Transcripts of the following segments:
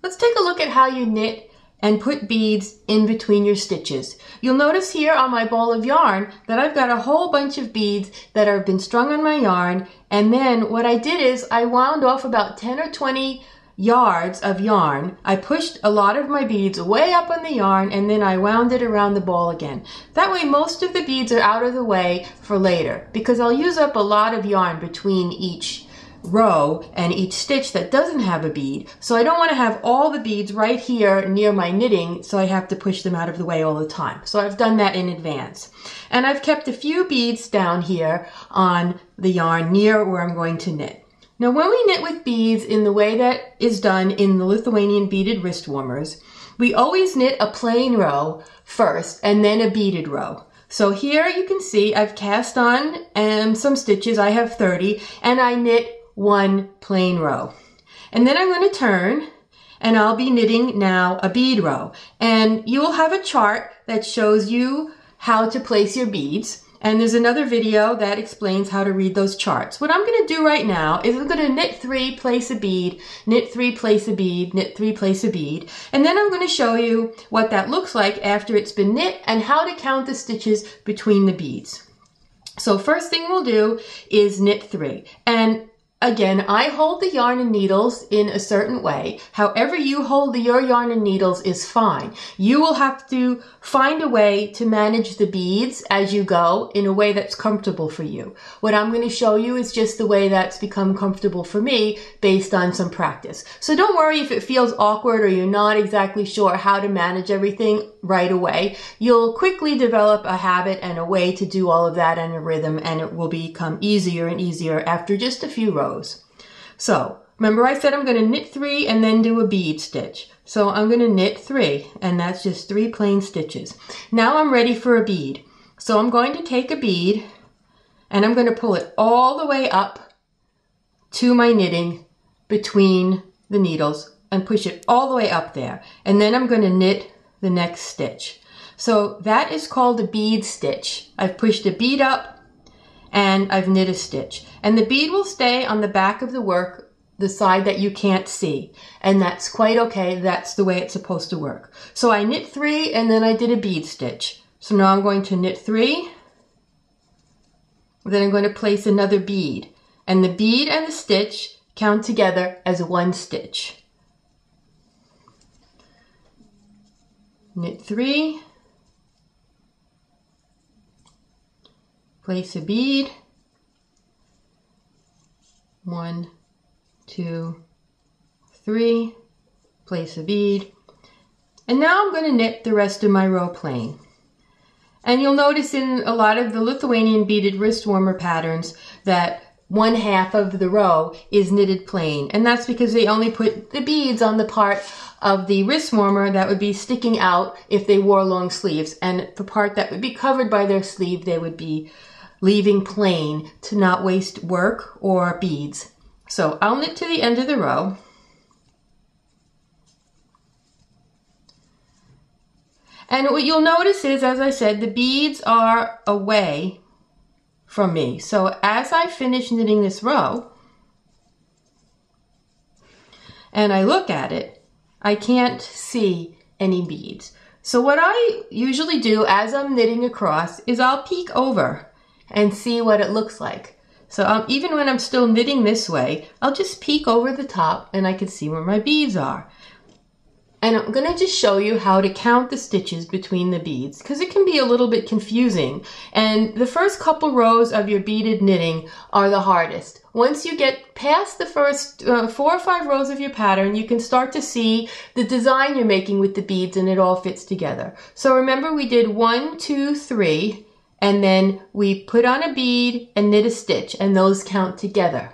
Let's take a look at how you knit and put beads in between your stitches. You'll notice here on my ball of yarn that I've got a whole bunch of beads that have been strung on my yarn, and then what I did is I wound off about 10 or 20 yards of yarn. I pushed a lot of my beads way up on the yarn, and then I wound it around the ball again. That way most of the beads are out of the way for later, because I'll use up a lot of yarn between each row and each stitch that doesn't have a bead. So I don't want to have all the beads right here near my knitting, so I have to push them out of the way all the time. So I've done that in advance. And I've kept a few beads down here on the yarn near where I'm going to knit. Now when we knit with beads in the way that is done in the Lithuanian beaded wrist warmers, we always knit a plain row first and then a beaded row. So here you can see I've cast on some stitches. I have 30, and I knit one plain row. And then I'm going to turn, and I'll be knitting now a bead row. And you will have a chart that shows you how to place your beads. And there's another video that explains how to read those charts. What I'm going to do right now is I'm going to knit 3, place a bead, knit 3, place a bead, knit 3, place a bead. And then I'm going to show you what that looks like after it's been knit and how to count the stitches between the beads. So first thing we'll do is knit 3. And again, I hold the yarn and needles in a certain way. However you hold your yarn and needles is fine. You will have to find a way to manage the beads as you go in a way that's comfortable for you. What I'm going to show you is just the way that's become comfortable for me based on some practice. So don't worry if it feels awkward or you're not exactly sure how to manage everything right away. You'll quickly develop a habit and a way to do all of that and a rhythm, and it will become easier and easier after just a few rows. So remember I said I'm going to knit 3 and then do a bead stitch. So I'm going to knit 3, and that's just 3 plain stitches. Now I'm ready for a bead. So I'm going to take a bead and I'm going to pull it all the way up to my knitting between the needles and push it all the way up there. And then I'm going to knit the next stitch. So that is called a bead stitch. I've pushed a bead up and I've knit a stitch. And the bead will stay on the back of the work, the side that you can't see. And that's quite okay. That's the way it's supposed to work. So I knit 3 and then I did a bead stitch. So now I'm going to knit 3. Then I'm going to place another bead. And the bead and the stitch count together as one stitch. Knit 3. Place a bead. 1, 2, 3, place a bead. And now I'm going to knit the rest of my row plain. And you'll notice in a lot of the Lithuanian beaded wrist warmer patterns that 1/2 of the row is knitted plain. And that's because they only put the beads on the part of the wrist warmer that would be sticking out if they wore long sleeves. And the part that would be covered by their sleeve, they would be leaving plain to not waste work or beads. So I'll knit to the end of the row. And what you'll notice is, as I said, the beads are away from me. So as I finish knitting this row and I look at it, I can't see any beads. So what I usually do as I'm knitting across is I'll peek over and see what it looks like. So even when I'm still knitting this way, I'll just peek over the top and I can see where my beads are. And I'm going to just show you how to count the stitches between the beads, because it can be a little bit confusing. And the first couple rows of your beaded knitting are the hardest. Once you get past the first 4 or 5 rows of your pattern, you can start to see the design you're making with the beads and it all fits together. So remember we did 1, 2, 3. And then we put on a bead and knit a stitch, and those count together.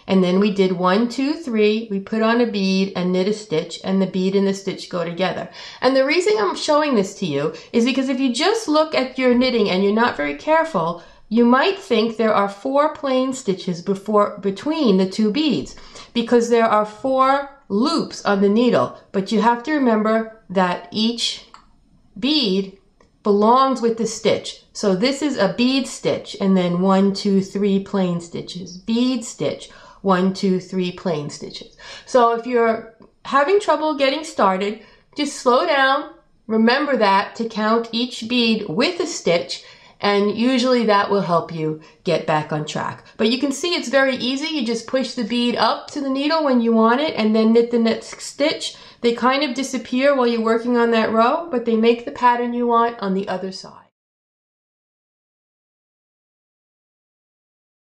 And then we did 1, 2, 3, we put on a bead and knit a stitch, and the bead and the stitch go together. And the reason I'm showing this to you is because if you just look at your knitting and you're not very careful, you might think there are 4 plain stitches between the 2 beads, because there are 4 loops on the needle. But you have to remember that each bead belongs with the stitch. So this is a bead stitch, and then 1, 2, 3 plain stitches. Bead stitch, 1, 2, 3 plain stitches. So if you're having trouble getting started, just slow down. Remember that to count each bead with a stitch, and usually that will help you get back on track. But you can see it's very easy. You just push the bead up to the needle when you want it and then knit the next stitch. They kind of disappear while you're working on that row, but they make the pattern you want on the other side.